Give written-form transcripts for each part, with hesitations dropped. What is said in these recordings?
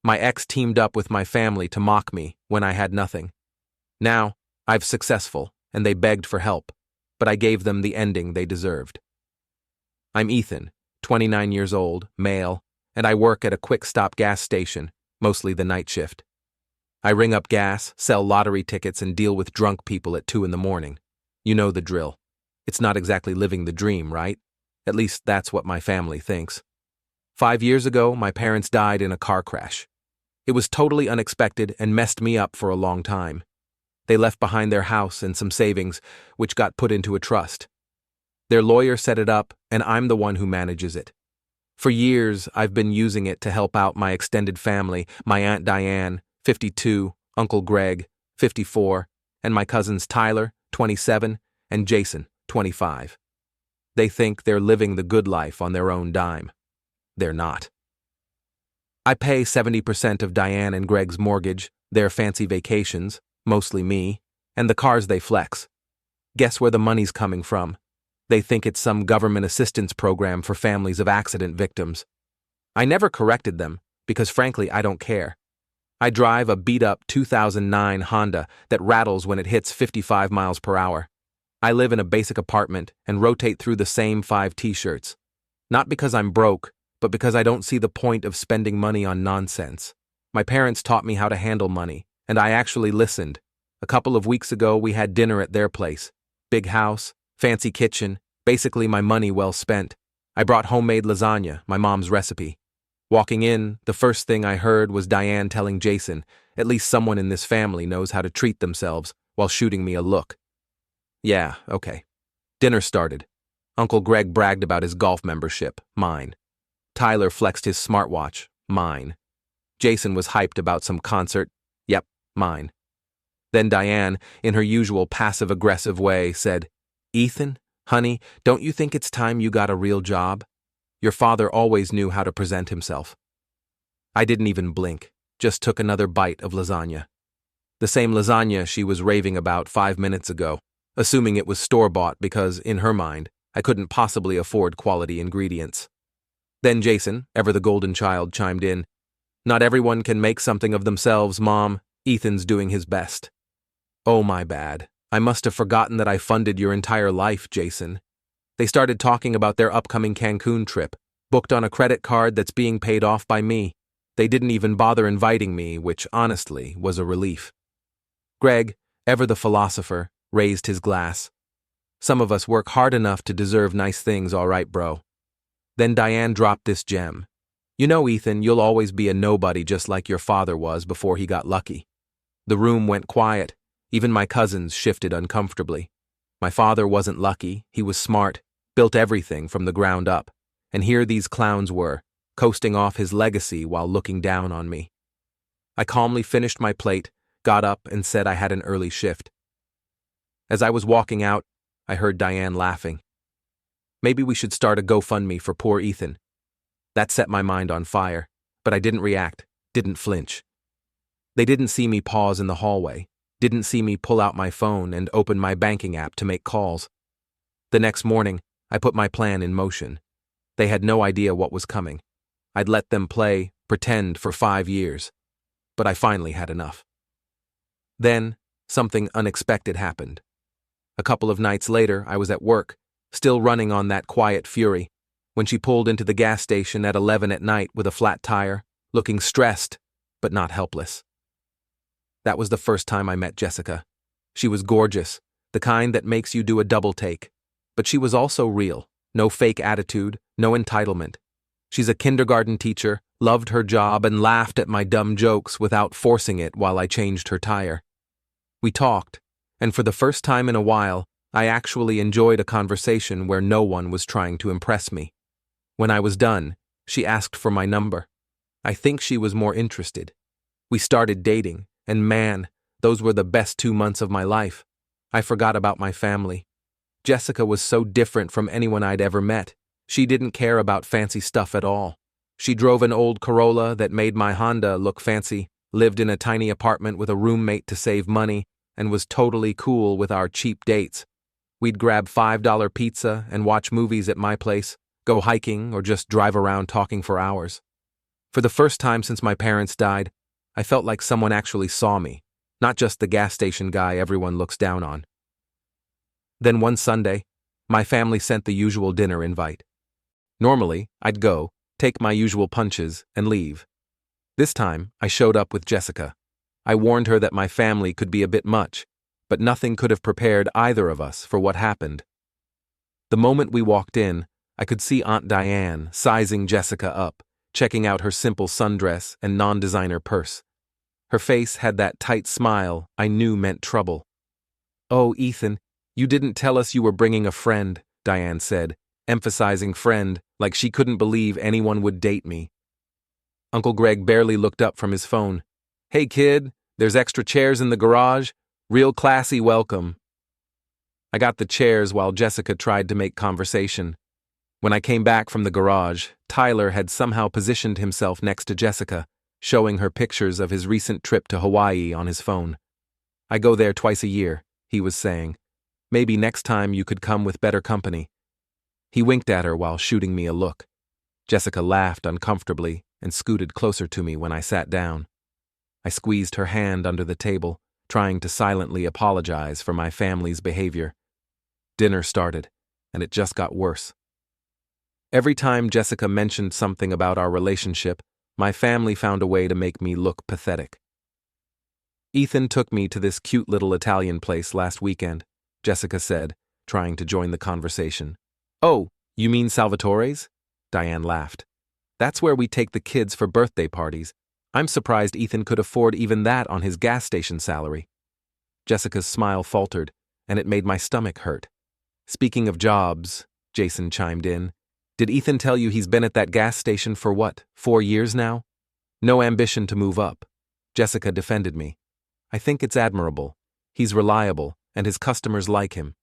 My ex teamed up with my family to mock me when I had nothing. Now, I've successful, and they begged for help, but I gave them the ending they deserved. I'm Ethan, 29 years old, male, and I work at a quick-stop gas station, mostly the night shift. I ring up gas, sell lottery tickets, and deal with drunk people at 2 in the morning. You know the drill. It's not exactly living the dream, right? At least that's what my family thinks. 5 years ago, my parents died in a car crash. It was totally unexpected and messed me up for a long time. They left behind their house and some savings, which got put into a trust. Their lawyer set it up, and I'm the one who manages it. For years, I've been using it to help out my extended family, my Aunt Diane, 52, Uncle Greg, 54, and my cousins Tyler, 27, and Jason, 25. They think they're living the good life on their own dime. They're not. I pay 70% of Diane and Greg's mortgage, their fancy vacations, mostly me, and the cars they flex. Guess where the money's coming from? They think it's some government assistance program for families of accident victims. I never corrected them, because frankly I don't care. I drive a beat-up 2009 Honda that rattles when it hits 55 miles per hour. I live in a basic apartment and rotate through the same 5 t-shirts. Not because I'm broke, but because I don't see the point of spending money on nonsense. My parents taught me how to handle money, and I actually listened. A couple of weeks ago, we had dinner at their place. Big house, fancy kitchen, basically my money well spent. I brought homemade lasagna, my mom's recipe. Walking in, the first thing I heard was Diane telling Jason, at least someone in this family knows how to treat themselves, while shooting me a look. Yeah, okay. Dinner started. Uncle Greg bragged about his golf membership, mine. Tyler flexed his smartwatch, mine. Jason was hyped about some concert, yep, mine. Then Diane, in her usual passive-aggressive way, said, "Ethan, honey, don't you think it's time you got a real job? Your father always knew how to present himself." I didn't even blink, just took another bite of lasagna. The same lasagna she was raving about 5 minutes ago, assuming it was store-bought because, in her mind, I couldn't possibly afford quality ingredients. Then Jason, ever the golden child, chimed in, "Not everyone can make something of themselves, Mom. Ethan's doing his best." Oh, my bad. I must have forgotten that I funded your entire life, Jason. They started talking about their upcoming Cancun trip, booked on a credit card that's being paid off by me. They didn't even bother inviting me, which, honestly, was a relief. Greg, ever the philosopher, raised his glass. "Some of us work hard enough to deserve nice things, all right, bro." Then Diane dropped this gem. "You know, Ethan, you'll always be a nobody just like your father was before he got lucky." The room went quiet. Even my cousins shifted uncomfortably. My father wasn't lucky, he was smart, built everything from the ground up, and here these clowns were, coasting off his legacy while looking down on me. I calmly finished my plate, got up, and said I had an early shift. As I was walking out, I heard Diane laughing. "Maybe we should start a GoFundMe for poor Ethan." That set my mind on fire, but I didn't react, didn't flinch. They didn't see me pause in the hallway, didn't see me pull out my phone and open my banking app to make calls. The next morning, I put my plan in motion. They had no idea what was coming. I'd let them play, pretend for 5 years. But I finally had enough. Then, something unexpected happened. A couple of nights later, I was at work, still running on that quiet fury, when she pulled into the gas station at 11 at night with a flat tire, looking stressed, but not helpless. That was the first time I met Jessica. She was gorgeous, the kind that makes you do a double take. But she was also real, no fake attitude, no entitlement. She's a kindergarten teacher, loved her job, and laughed at my dumb jokes without forcing it while I changed her tire. We talked, and for the first time in a while, I actually enjoyed a conversation where no one was trying to impress me. When I was done, she asked for my number. I think she was more interested. We started dating, and man, those were the best 2 months of my life. I forgot about my family. Jessica was so different from anyone I'd ever met. She didn't care about fancy stuff at all. She drove an old Corolla that made my Honda look fancy, lived in a tiny apartment with a roommate to save money, and was totally cool with our cheap dates. We'd grab $5 pizza and watch movies at my place, go hiking, or just drive around talking for hours. For the first time since my parents died, I felt like someone actually saw me, not just the gas station guy everyone looks down on. Then one Sunday, my family sent the usual dinner invite. Normally, I'd go, take my usual punches, and leave. This time, I showed up with Jessica. I warned her that my family could be a bit much, but nothing could have prepared either of us for what happened. The moment we walked in, I could see Aunt Diane sizing Jessica up, checking out her simple sundress and non-designer purse. Her face had that tight smile I knew meant trouble. "Oh, Ethan, you didn't tell us you were bringing a friend," Diane said, emphasizing friend like she couldn't believe anyone would date me. Uncle Greg barely looked up from his phone. "Hey kid, there's extra chairs in the garage. Real classy welcome." I got the chairs while Jessica tried to make conversation. When I came back from the garage, Tyler had somehow positioned himself next to Jessica, showing her pictures of his recent trip to Hawaii on his phone. "I go there twice a year," he was saying. "Maybe next time you could come with better company." He winked at her while shooting me a look. Jessica laughed uncomfortably and scooted closer to me when I sat down. I squeezed her hand under the table, trying to silently apologize for my family's behavior. Dinner started, and it just got worse. Every time Jessica mentioned something about our relationship, my family found a way to make me look pathetic. "Ethan took me to this cute little Italian place last weekend," Jessica said, trying to join the conversation. "Oh, you mean Salvatore's?" Diane laughed. "That's where we take the kids for birthday parties. I'm surprised Ethan could afford even that on his gas station salary." Jessica's smile faltered, and it made my stomach hurt. "Speaking of jobs," Jason chimed in, "did Ethan tell you he's been at that gas station for what, 4 years now? No ambition to move up." Jessica defended me. "I think it's admirable. He's reliable, and his customers like him."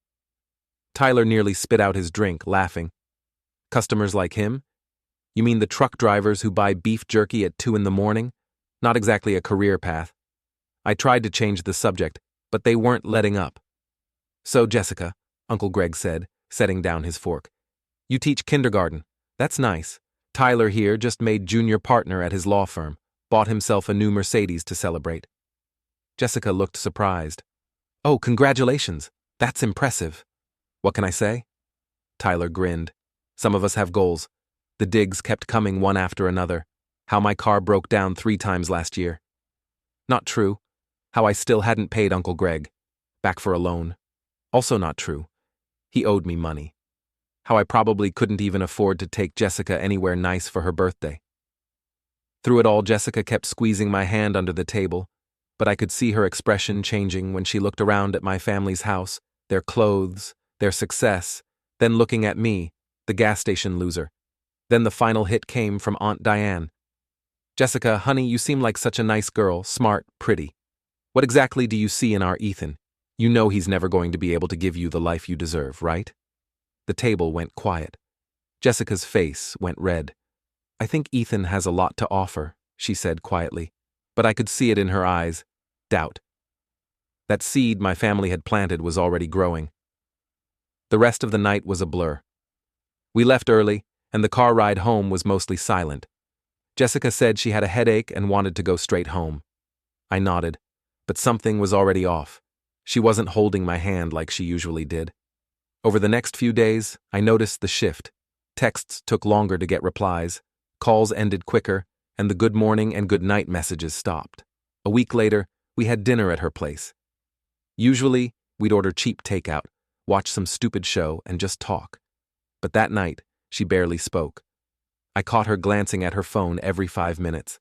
Tyler nearly spit out his drink, laughing. "Customers like him? You mean the truck drivers who buy beef jerky at 2 in the morning? Not exactly a career path." I tried to change the subject, but they weren't letting up. "So, Jessica," Uncle Greg said, setting down his fork, "you teach kindergarten. That's nice. Tyler here just made junior partner at his law firm, bought himself a new Mercedes to celebrate." Jessica looked surprised. "Oh, congratulations. That's impressive." "What can I say?" Tyler grinned. "Some of us have goals." The digs kept coming one after another. How my car broke down 3 times last year. Not true. How I still hadn't paid Uncle Greg. Back for a loan. Also not true. He owed me money. How I probably couldn't even afford to take Jessica anywhere nice for her birthday. Through it all, Jessica kept squeezing my hand under the table, but I could see her expression changing when she looked around at my family's house, their clothes, their success, then looking at me, the gas station loser. Then the final hit came from Aunt Diane. "Jessica, honey, you seem like such a nice girl, smart, pretty. What exactly do you see in our Ethan? You know he's never going to be able to give you the life you deserve, right?" The table went quiet. Jessica's face went red. "I think Ethan has a lot to offer," she said quietly, but I could see it in her eyes. Doubt. That seed my family had planted was already growing. The rest of the night was a blur. We left early, and the car ride home was mostly silent. Jessica said she had a headache and wanted to go straight home. I nodded, but something was already off. She wasn't holding my hand like she usually did. Over the next few days, I noticed the shift. Texts took longer to get replies, calls ended quicker, and the good morning and good night messages stopped. A week later, we had dinner at her place. Usually, we'd order cheap takeout, watch some stupid show, and just talk. But that night, she barely spoke. I caught her glancing at her phone every 5 minutes.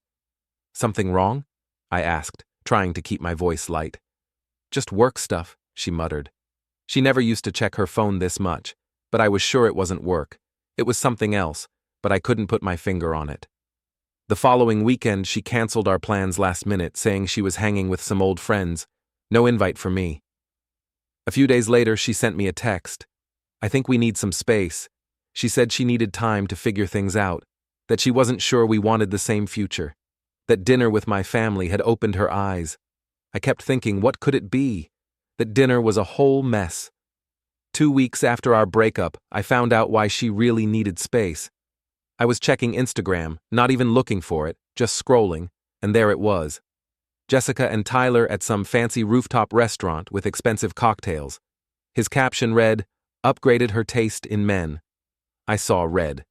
"Something wrong?" I asked, trying to keep my voice light. "Just work stuff," she muttered. She never used to check her phone this much, but I was sure it wasn't work. It was something else, but I couldn't put my finger on it. The following weekend, she canceled our plans last minute, saying she was hanging with some old friends. No invite for me. A few days later, she sent me a text. "I think we need some space." She said she needed time to figure things out, that she wasn't sure we wanted the same future, that dinner with my family had opened her eyes. I kept thinking, what could it be? That dinner was a whole mess. 2 weeks after our breakup, I found out why she really needed space. I was checking Instagram, not even looking for it, just scrolling, and there it was. Jessica and Tyler at some fancy rooftop restaurant with expensive cocktails. His caption read, "Upgraded her taste in men." I saw red.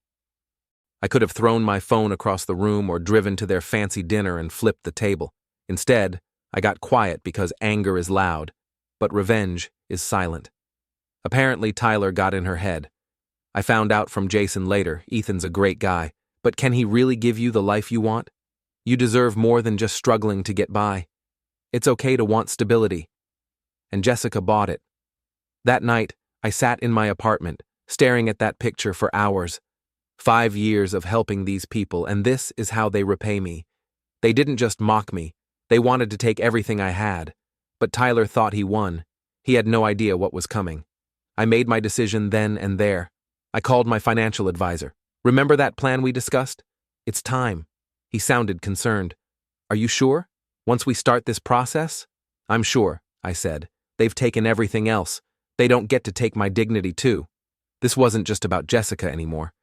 I could have thrown my phone across the room or driven to their fancy dinner and flipped the table. Instead, I got quiet because anger is loud, but revenge is silent. Apparently, Tyler got in her head. I found out from Jason later, Ethan's a great guy, but can he really give you the life you want? You deserve more than just struggling to get by. It's okay to want stability. And Jessica bought it. That night, I sat in my apartment, staring at that picture for hours. 5 years of helping these people, and this is how they repay me. They didn't just mock me, they wanted to take everything I had. But Tyler thought he won. He had no idea what was coming. I made my decision then and there. I called my financial advisor. "Remember that plan we discussed? It's time." He sounded concerned. "Are you sure? Once we start this process?" "I'm sure," I said. "They've taken everything else. They don't get to take my dignity too." This wasn't just about Jessica anymore.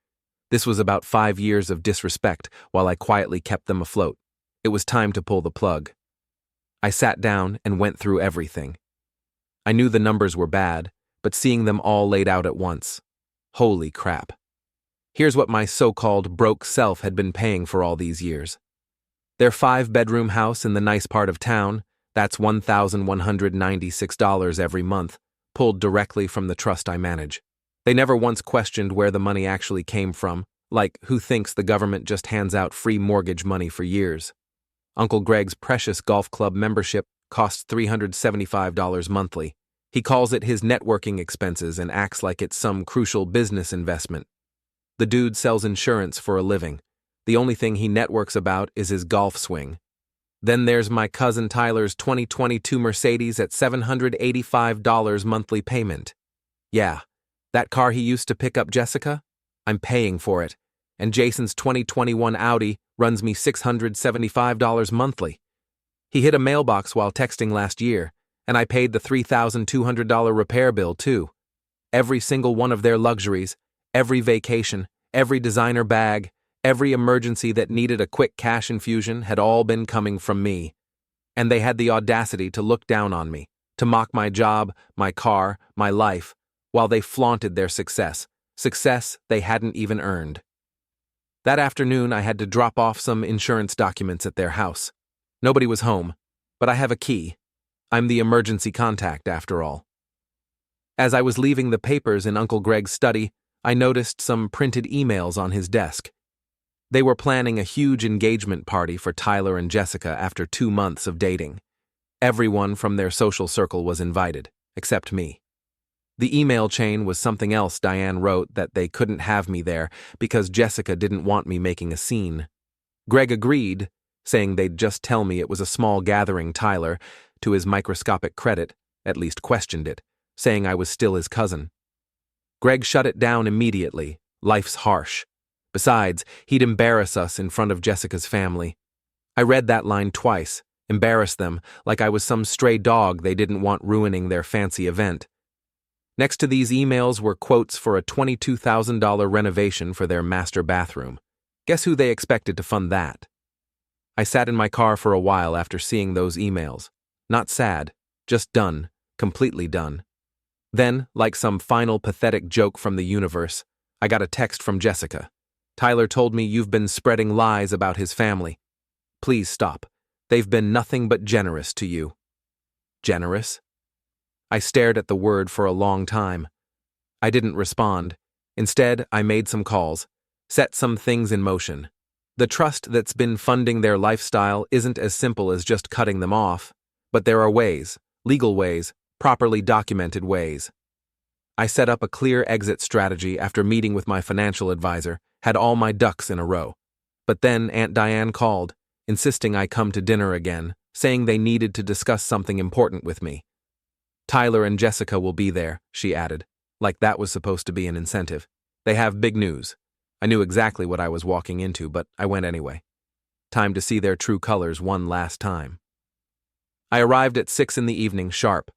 This was about 5 years of disrespect while I quietly kept them afloat. It was time to pull the plug. I sat down and went through everything. I knew the numbers were bad, but seeing them all laid out at once. Holy crap. Here's what my so-called broke self had been paying for all these years. Their 5-bedroom house in the nice part of town, that's $1,196 every month, pulled directly from the trust I manage. They never once questioned where the money actually came from, like who thinks the government just hands out free mortgage money for years. Uncle Greg's precious golf club membership costs $375 monthly. He calls it his networking expenses and acts like it's some crucial business investment. The dude sells insurance for a living. The only thing he networks about is his golf swing. Then there's my cousin Tyler's 2022 Mercedes at $785 monthly payment. Yeah, that car he used to pick up Jessica? I'm paying for it. And Jason's 2021 Audi runs me $675 monthly. He hit a mailbox while texting last year, and I paid the $3,200 repair bill too. Every single one of their luxuries, every vacation, every designer bag, every emergency that needed a quick cash infusion had all been coming from me. And they had the audacity to look down on me, to mock my job, my car, my life, while they flaunted their success they hadn't even earned. That afternoon, I had to drop off some insurance documents at their house. Nobody was home, but I have a key. I'm the emergency contact, after all. As I was leaving the papers in Uncle Greg's study, I noticed some printed emails on his desk. They were planning a huge engagement party for Tyler and Jessica after 2 months of dating. Everyone from their social circle was invited, except me. The email chain was something else Diane wrote that they couldn't have me there because Jessica didn't want me making a scene. Greg agreed, saying they'd just tell me it was a small gathering. Tyler, to his microscopic credit, at least questioned it, saying I was still his cousin. Greg shut it down immediately. Life's harsh. Besides, he'd embarrass us in front of Jessica's family. I read that line twice, embarrass them, like I was some stray dog they didn't want ruining their fancy event. Next to these emails were quotes for a $22,000 renovation for their master bathroom. Guess who they expected to fund that? I sat in my car for a while after seeing those emails. Not sad, just done, completely done. Then, like some final pathetic joke from the universe, I got a text from Jessica. "Tyler told me you've been spreading lies about his family. Please stop. They've been nothing but generous to you." Generous? I stared at the word for a long time. I didn't respond. Instead, I made some calls, set some things in motion. The trust that's been funding their lifestyle isn't as simple as just cutting them off, but there are ways, legal ways, properly documented ways. I set up a clear exit strategy after meeting with my financial advisor, had all my ducks in a row. But then Aunt Diane called, insisting I come to dinner again, saying they needed to discuss something important with me. "Tyler and Jessica will be there," she added, like that was supposed to be an incentive. "They have big news." I knew exactly what I was walking into, but I went anyway. Time to see their true colors one last time. I arrived at 6 in the evening sharp.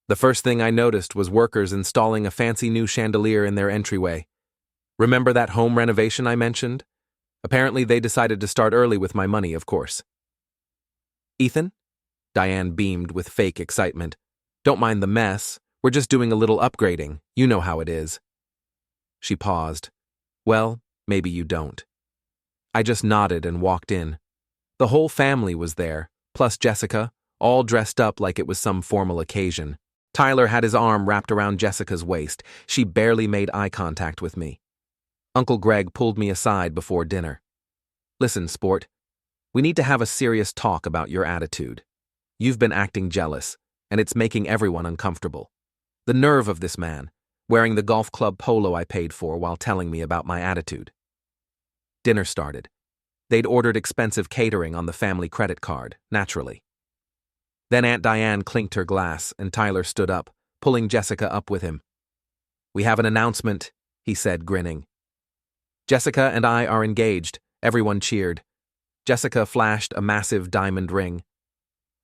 The first thing I noticed was workers installing a fancy new chandelier in their entryway. Remember that home renovation I mentioned? Apparently, they decided to start early with my money, of course. Ethan? Diane beamed with fake excitement. Don't mind the mess. We're just doing a little upgrading. You know how it is. She paused. Well, maybe you don't. I just nodded and walked in. The whole family was there, plus Jessica, all dressed up like it was some formal occasion. Tyler had his arm wrapped around Jessica's waist. She barely made eye contact with me. Uncle Greg pulled me aside before dinner. Listen, sport. We need to have a serious talk about your attitude. You've been acting jealous, and it's making everyone uncomfortable. The nerve of this man, wearing the golf club polo I paid for while telling me about my attitude. Dinner started. They'd ordered expensive catering on the family credit card, naturally. Then Aunt Diane clinked her glass, and Tyler stood up, pulling Jessica up with him. We have an announcement, he said, grinning. Jessica and I are engaged. Everyone cheered. Jessica flashed a massive diamond ring.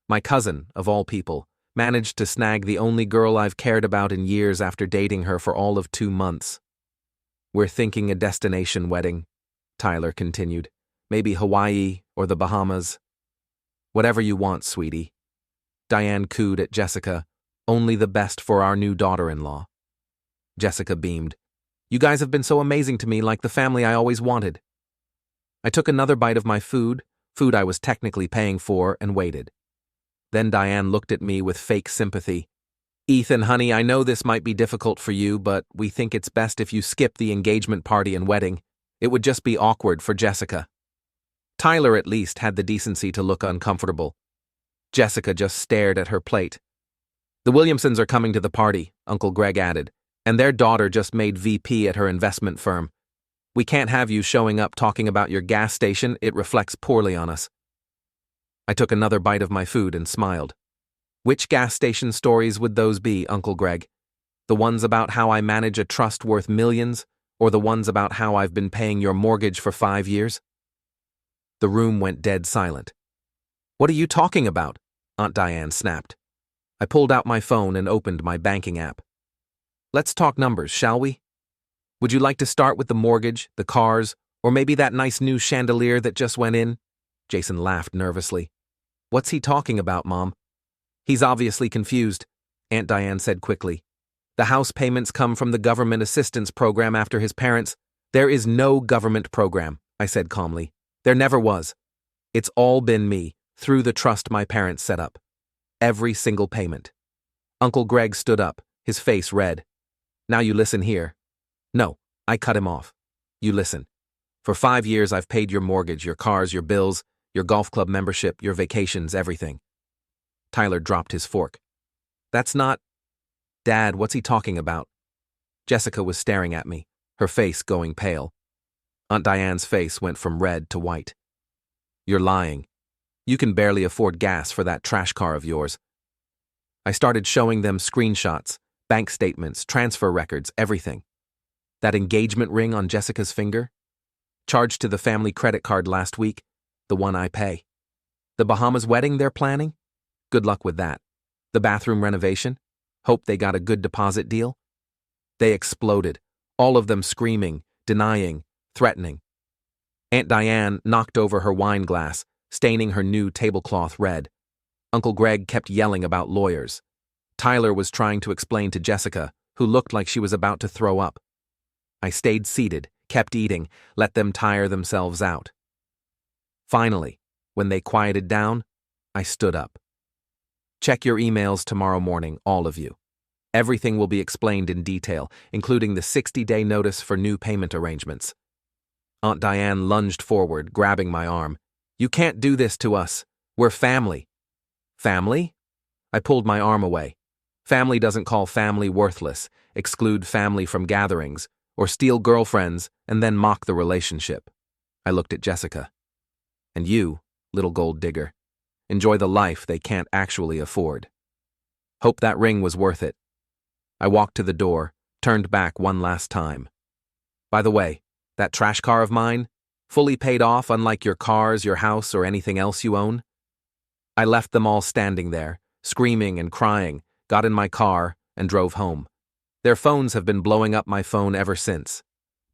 My cousin, of all people, managed to snag the only girl I've cared about in years after dating her for all of 2 months. We're thinking a destination wedding, Tyler continued. Maybe Hawaii or the Bahamas. Whatever you want, sweetie. Diane cooed at Jessica, only the best for our new daughter-in-law. Jessica beamed. You guys have been so amazing to me, like the family I always wanted. I took another bite of my food I was technically paying for, and waited. Then Diane looked at me with fake sympathy. Ethan, honey, I know this might be difficult for you, but we think it's best if you skip the engagement party and wedding. It would just be awkward for Jessica. Tyler at least had the decency to look uncomfortable. Jessica just stared at her plate. The Williamsons are coming to the party, Uncle Greg added, and their daughter just made VP at her investment firm. We can't have you showing up talking about your gas station. It reflects poorly on us. I took another bite of my food and smiled. Which gas station stories would those be, Uncle Greg? The ones about how I manage a trust worth millions, or the ones about how I've been paying your mortgage for 5 years? The room went dead silent. What are you talking about? Aunt Diane snapped. I pulled out my phone and opened my banking app. Let's talk numbers, shall we? Would you like to start with the mortgage, the cars, or maybe that nice new chandelier that just went in? Jason laughed nervously. What's he talking about, Mom? He's obviously confused, Aunt Diane said quickly. The house payments come from the government assistance program after his parents. There is no government program, I said calmly. There never was. It's all been me, through the trust my parents set up. Every single payment. Uncle Greg stood up, his face red. Now you listen here. No, I cut him off. You listen. For 5 years I've paid your mortgage, your cars, your bills, your golf club membership, your vacations, everything. Tyler dropped his fork. That's not... Dad, what's he talking about? Jessica was staring at me, her face going pale. Aunt Diane's face went from red to white. You're lying. You can barely afford gas for that trash car of yours. I started showing them screenshots, bank statements, transfer records, everything. That engagement ring on Jessica's finger? Charged to the family credit card last week, the one I pay. The Bahamas wedding they're planning? Good luck with that. The bathroom renovation? Hope they got a good deposit deal? They exploded, all of them screaming, denying, threatening. Aunt Diane knocked over her wine glass, staining her new tablecloth red. Uncle Greg kept yelling about lawyers. Tyler was trying to explain to Jessica, who looked like she was about to throw up. I stayed seated, kept eating, let them tire themselves out. Finally, when they quieted down, I stood up. Check your emails tomorrow morning, all of you. Everything will be explained in detail, including the 60-day notice for new payment arrangements. Aunt Diane lunged forward, grabbing my arm. You can't do this to us. We're family. Family? I pulled my arm away. Family doesn't call family worthless, exclude family from gatherings, or steal girlfriends and then mock the relationship. I looked at Jessica. And you, little gold digger, enjoy the life they can't actually afford. Hope that ring was worth it. I walked to the door, turned back one last time. By the way, that trash car of mine, fully paid off unlike your cars, your house, or anything else you own? I left them all standing there, screaming and crying, got in my car, and drove home. Their phones have been blowing up my phone ever since.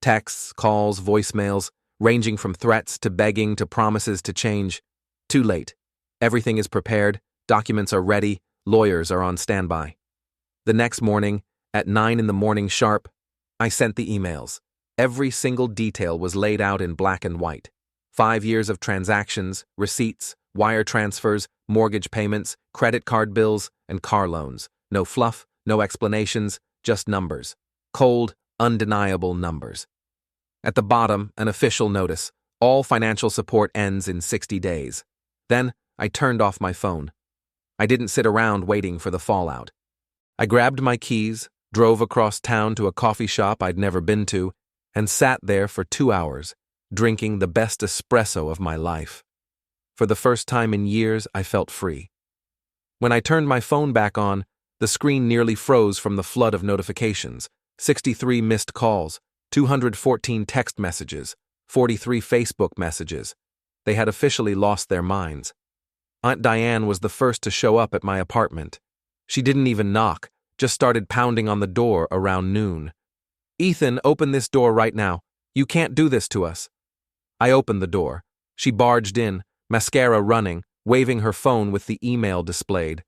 Texts, calls, voicemails, ranging from threats to begging to promises to change. Too late. Everything is prepared, documents are ready, lawyers are on standby. The next morning, at 9 in the morning sharp, I sent the emails. Every single detail was laid out in black and white. 5 years of transactions, receipts, wire transfers, mortgage payments, credit card bills, and car loans. No fluff, no explanations, just numbers. Cold, undeniable numbers. At the bottom, an official notice. All financial support ends in 60 days. Then, I turned off my phone. I didn't sit around waiting for the fallout. I grabbed my keys, drove across town to a coffee shop I'd never been to, and sat there for 2 hours, drinking the best espresso of my life. For the first time in years, I felt free. When I turned my phone back on, the screen nearly froze from the flood of notifications. 63 missed calls, 214 text messages, 43 Facebook messages. They had officially lost their minds. Aunt Diane was the first to show up at my apartment. She didn't even knock, just started pounding on the door around noon. "Ethan, open this door right now. You can't do this to us." I opened the door. She barged in, mascara running, waving her phone with the email displayed.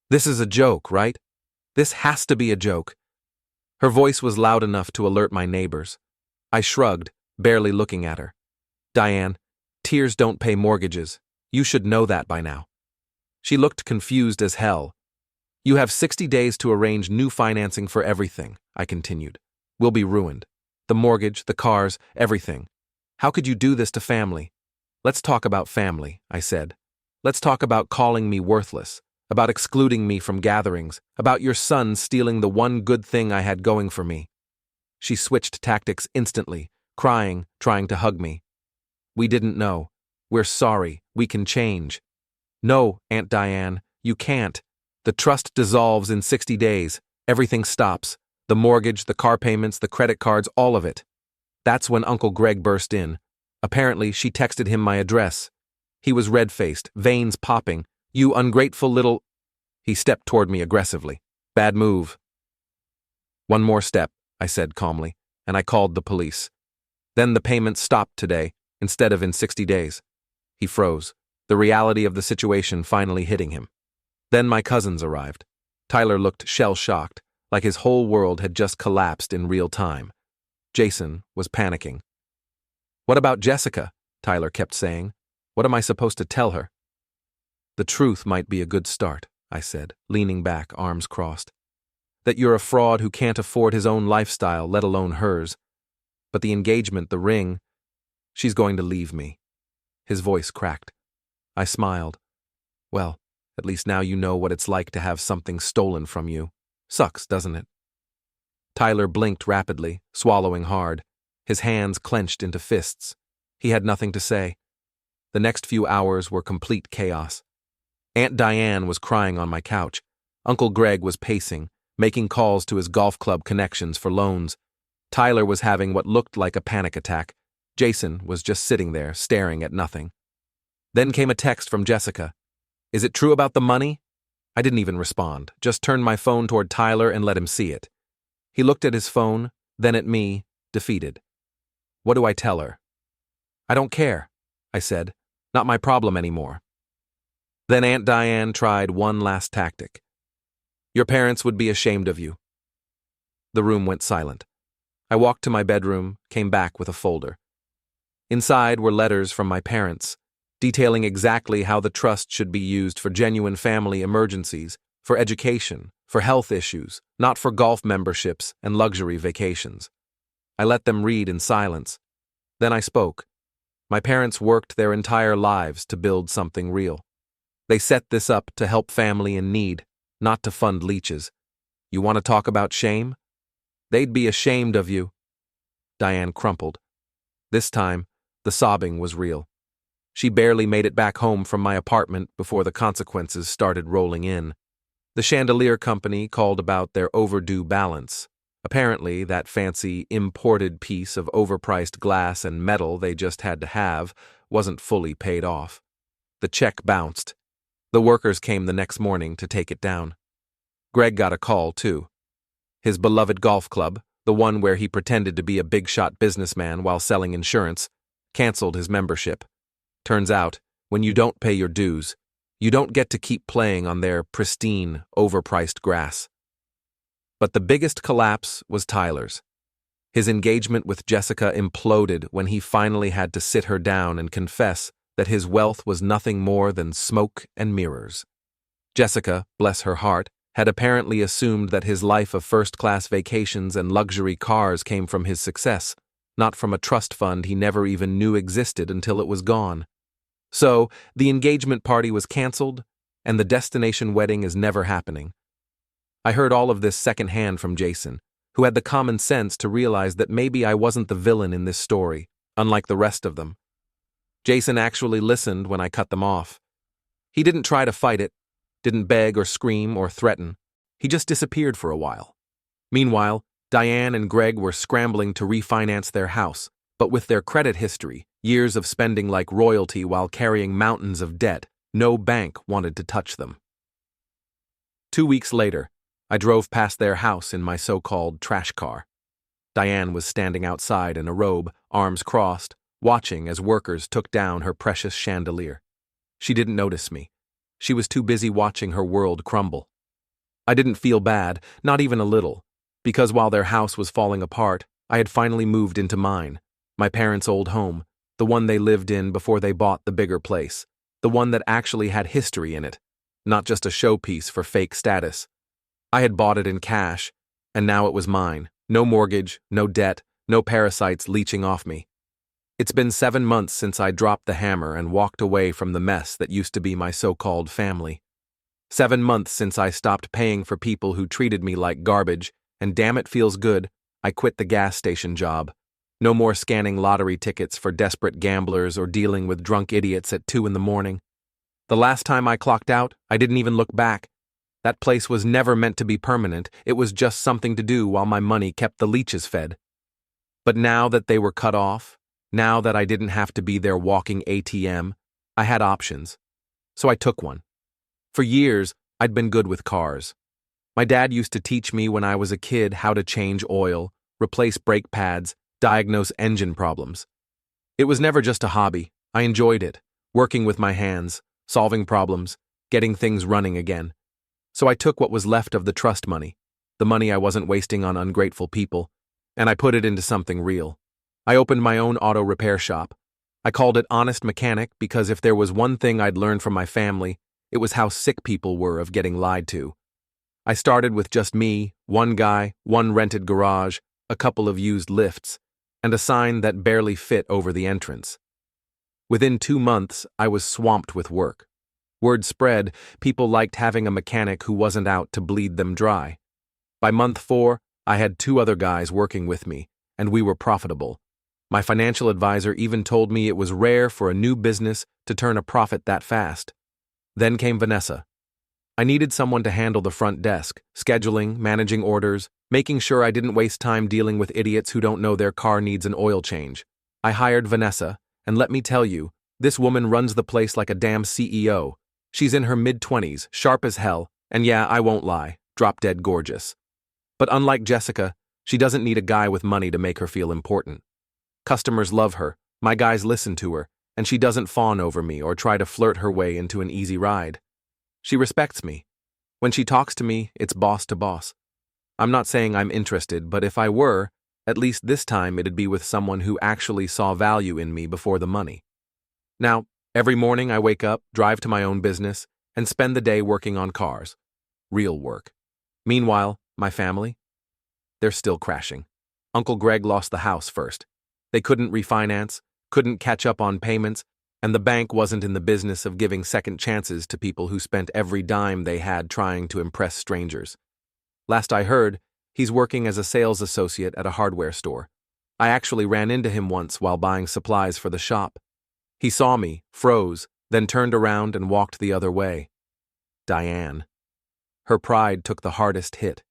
"This is a joke, right? This has to be a joke." Her voice was loud enough to alert my neighbors. I shrugged, barely looking at her. "Diane, tears don't pay mortgages. You should know that by now." She looked confused as hell. "You have 60 days to arrange new financing for everything," I continued. "We'll be ruined. The mortgage, the cars, everything. How could you do this to family?" "Let's talk about family," I said. "Let's talk about calling me worthless, about excluding me from gatherings, about your son stealing the one good thing I had going for me." She switched tactics instantly, crying, trying to hug me. "We didn't know. We're sorry. We can change." "No, Aunt Diane, you can't. The trust dissolves in 60 days. Everything stops. The mortgage, the car payments, the credit cards, all of it." That's when Uncle Greg burst in. Apparently, she texted him my address. He was red-faced, veins popping. "You ungrateful little—" He stepped toward me aggressively. "Bad move." "One more step," I said calmly, and I called the police. "Then the payments stopped today, instead of in 60 days. He froze, the reality of the situation finally hitting him. Then my cousins arrived. Tyler looked shell-shocked, like his whole world had just collapsed in real time. Jason was panicking. "What about Jessica?" Tyler kept saying. "What am I supposed to tell her?" "The truth might be a good start," I said, leaning back, arms crossed. "That you're a fraud who can't afford his own lifestyle, let alone hers. But the engagement, the ring, she's going to leave me." His voice cracked. I smiled. "Well, at least now you know what it's like to have something stolen from you. Sucks, doesn't it?" Tyler blinked rapidly, swallowing hard. His hands clenched into fists. He had nothing to say. The next few hours were complete chaos. Aunt Diane was crying on my couch. Uncle Greg was pacing, making calls to his golf club connections for loans. Tyler was having what looked like a panic attack. Jason was just sitting there, staring at nothing. Then came a text from Jessica. "Is it true about the money?" I didn't even respond, just turned my phone toward Tyler and let him see it. He looked at his phone, then at me, defeated. "What do I tell her?" "I don't care," I said. "Not my problem anymore." Then Aunt Diane tried one last tactic. "Your parents would be ashamed of you." The room went silent. I walked to my bedroom, came back with a folder. Inside were letters from my parents, detailing exactly how the trust should be used for genuine family emergencies, for education, for health issues, not for golf memberships and luxury vacations. I let them read in silence. Then I spoke. My parents worked their entire lives to build something real. They set this up to help family in need, not to fund leeches. You want to talk about shame? They'd be ashamed of you. Diane crumpled. This time, the sobbing was real. She barely made it back home from my apartment before the consequences started rolling in. The chandelier company called about their overdue balance. Apparently, that fancy imported piece of overpriced glass and metal they just had to have wasn't fully paid off. The check bounced. The workers came the next morning to take it down. Greg got a call, too. His beloved golf club, the one where he pretended to be a big-shot businessman while selling insurance, canceled his membership. Turns out, when you don't pay your dues, you don't get to keep playing on their pristine, overpriced grass. But the biggest collapse was Tyler's. His engagement with Jessica imploded when he finally had to sit her down and confess that his wealth was nothing more than smoke and mirrors. Jessica, bless her heart, had apparently assumed that his life of first-class vacations and luxury cars came from his success, not from a trust fund he never even knew existed until it was gone. So, the engagement party was canceled, and the destination wedding is never happening. I heard all of this secondhand from Jason, who had the common sense to realize that maybe I wasn't the villain in this story, unlike the rest of them. Jason actually listened when I cut them off. He didn't try to fight it, didn't beg or scream or threaten. He just disappeared for a while. Meanwhile, Diane and Greg were scrambling to refinance their house, but with their credit history, years of spending like royalty while carrying mountains of debt, no bank wanted to touch them. 2 weeks later, I drove past their house in my so-called trash car. Diane was standing outside in a robe, arms crossed, watching as workers took down her precious chandelier. She didn't notice me. She was too busy watching her world crumble. I didn't feel bad, not even a little, because while their house was falling apart, I had finally moved into mine, my parents' old home, the one they lived in before they bought the bigger place, the one that actually had history in it, not just a showpiece for fake status. I had bought it in cash, and now it was mine. No mortgage, no debt, no parasites leeching off me. It's been 7 months since I dropped the hammer and walked away from the mess that used to be my so-called family. 7 months since I stopped paying for people who treated me like garbage, and damn it feels good, I quit the gas station job. No more scanning lottery tickets for desperate gamblers or dealing with drunk idiots at 2 a.m. The last time I clocked out, I didn't even look back. That place was never meant to be permanent, it was just something to do while my money kept the leeches fed. But now that they were cut off, now that I didn't have to be their walking ATM, I had options. So I took one. For years, I'd been good with cars. My dad used to teach me when I was a kid how to change oil, replace brake pads, diagnose engine problems. It was never just a hobby. I enjoyed it, working with my hands, solving problems, getting things running again. So I took what was left of the trust money, the money I wasn't wasting on ungrateful people, and I put it into something real. I opened my own auto repair shop. I called it Honest Mechanic because if there was one thing I'd learned from my family, it was how sick people were of getting lied to. I started with just me, one guy, one rented garage, a couple of used lifts, and a sign that barely fit over the entrance. Within 2 months, I was swamped with work. Word spread, people liked having a mechanic who wasn't out to bleed them dry. By month 4, I had 2 other guys working with me, and we were profitable. My financial advisor even told me it was rare for a new business to turn a profit that fast. Then came Vanessa. I needed someone to handle the front desk, scheduling, managing orders, making sure I didn't waste time dealing with idiots who don't know their car needs an oil change. I hired Vanessa, and let me tell you, this woman runs the place like a damn CEO. She's in her mid-20s, sharp as hell, and yeah, I won't lie, drop-dead gorgeous. But unlike Jessica, she doesn't need a guy with money to make her feel important. Customers love her, my guys listen to her, and she doesn't fawn over me or try to flirt her way into an easy ride. She respects me. When she talks to me, it's boss to boss. I'm not saying I'm interested, but if I were, at least this time it'd be with someone who actually saw value in me before the money. Now, every morning I wake up, drive to my own business, and spend the day working on cars. Real work. Meanwhile, my family? They're still crashing. Uncle Greg lost the house first. They couldn't refinance, couldn't catch up on payments, and the bank wasn't in the business of giving second chances to people who spent every dime they had trying to impress strangers. Last I heard, he's working as a sales associate at a hardware store. I actually ran into him once while buying supplies for the shop. He saw me, froze, then turned around and walked the other way. Diane. Her pride took the hardest hit.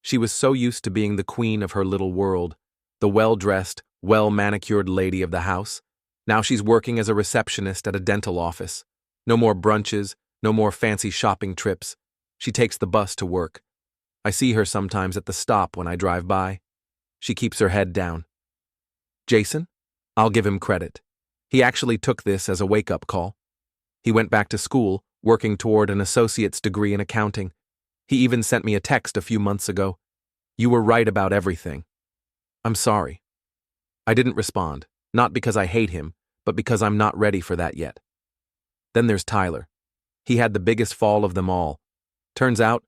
She was so used to being the queen of her little world, the well-dressed, well-manicured lady of the house. Now she's working as a receptionist at a dental office. No more brunches, no more fancy shopping trips. She takes the bus to work. I see her sometimes at the stop when I drive by. She keeps her head down. Jason? I'll give him credit. He actually took this as a wake-up call. He went back to school, working toward an associate's degree in accounting. He even sent me a text a few months ago. "You were right about everything. I'm sorry." I didn't respond, not because I hate him, but because I'm not ready for that yet. Then there's Tyler. He had the biggest fall of them all. Turns out,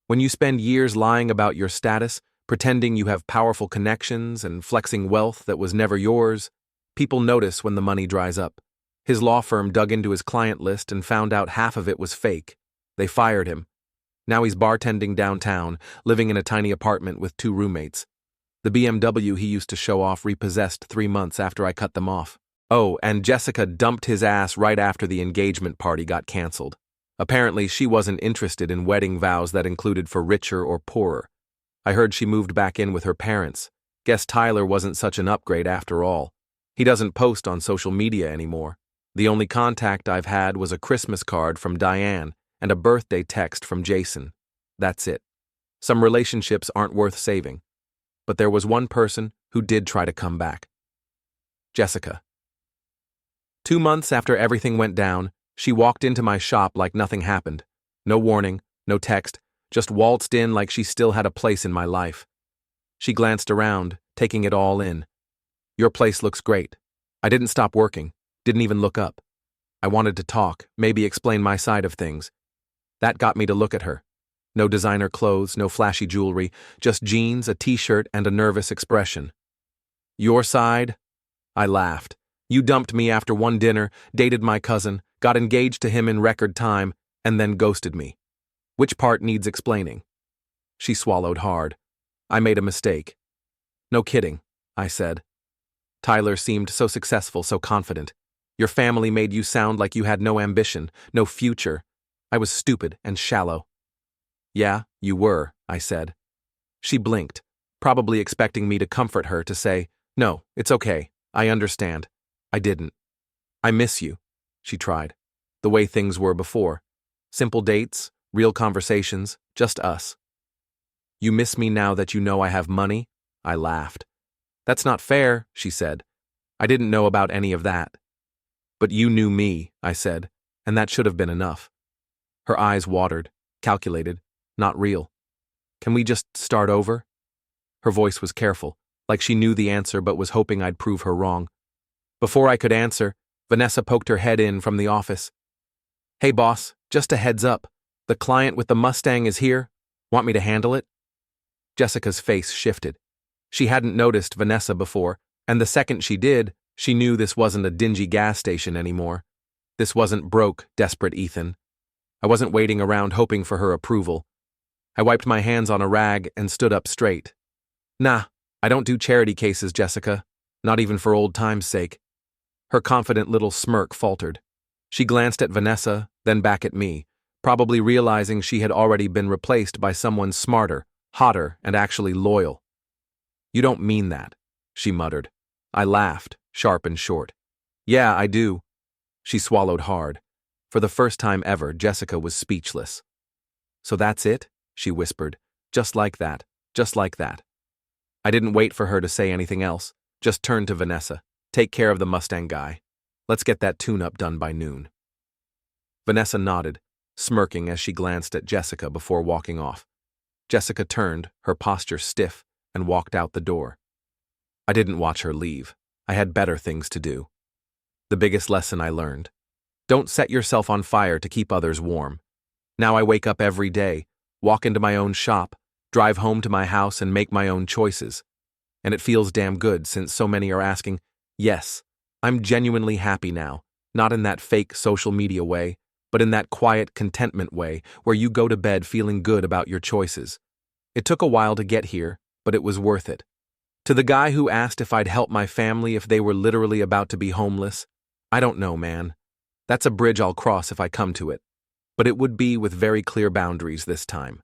when you spend years lying about your status, pretending you have powerful connections and flexing wealth that was never yours, people notice when the money dries up. His law firm dug into his client list and found out half of it was fake. They fired him. Now he's bartending downtown, living in a tiny apartment with 2 roommates. The BMW he used to show off repossessed 3 months after I cut them off. Oh, and Jessica dumped his ass right after the engagement party got canceled. Apparently, she wasn't interested in wedding vows that included for richer or poorer. I heard she moved back in with her parents. Guess Tyler wasn't such an upgrade after all. He doesn't post on social media anymore. The only contact I've had was a Christmas card from Diane and a birthday text from Jason. That's it. Some relationships aren't worth saving. But there was one person who did try to come back. Jessica. 2 months after everything went down, she walked into my shop like nothing happened. No warning, no text, just waltzed in like she still had a place in my life. She glanced around, taking it all in. "Your place looks great." I didn't stop working, didn't even look up. I wanted to talk, maybe explain my side of things. That got me to look at her. No designer clothes, no flashy jewelry, just jeans, a t-shirt, and a nervous expression. "Your side?" I laughed. "You dumped me after one dinner, dated my cousin, got engaged to him in record time, and then ghosted me. Which part needs explaining?" She swallowed hard. "I made a mistake." "No kidding," I said. "Tyler seemed so successful, so confident. Your family made you sound like you had no ambition, no future. I was stupid and shallow." "Yeah, you were," I said. She blinked, probably expecting me to comfort her, to say, "No, it's okay, I understand." I didn't. "I miss you," she tried. "The way things were before. Simple dates, real conversations, just us." "You miss me now that you know I have money?" I laughed. "That's not fair," she said. "I didn't know about any of that." "But you knew me," I said, "and that should have been enough." Her eyes watered, calculated, not real. "Can we just start over?" Her voice was careful, like she knew the answer but was hoping I'd prove her wrong. Before I could answer, Vanessa poked her head in from the office. "Hey boss, just a heads up. The client with the Mustang is here. Want me to handle it?" Jessica's face shifted. She hadn't noticed Vanessa before, and the second she did, she knew this wasn't a dingy gas station anymore. This wasn't broke, desperate Ethan. I wasn't waiting around hoping for her approval. I wiped my hands on a rag and stood up straight. "Nah, I don't do charity cases, Jessica. Not even for old time's sake." Her confident little smirk faltered. She glanced at Vanessa, then back at me, probably realizing she had already been replaced by someone smarter, hotter, and actually loyal. "You don't mean that," she muttered. I laughed, sharp and short. "Yeah, I do." She swallowed hard. For the first time ever, Jessica was speechless. "So that's it?" she whispered. "Just like that, just like that." I didn't wait for her to say anything else, just turned to Vanessa. "Take care of the Mustang guy. Let's get that tune-up done by noon." Vanessa nodded, smirking as she glanced at Jessica before walking off. Jessica turned, her posture stiff, and walked out the door. I didn't watch her leave. I had better things to do. The biggest lesson I learned. Don't set yourself on fire to keep others warm. Now I wake up every day, walk into my own shop, drive home to my house and make my own choices. And it feels damn good since so many are asking. Yes, I'm genuinely happy now, not in that fake social media way, but in that quiet contentment way where you go to bed feeling good about your choices. It took a while to get here, but it was worth it. To the guy who asked if I'd help my family if they were literally about to be homeless, I don't know, man. That's a bridge I'll cross if I come to it. But it would be with very clear boundaries this time.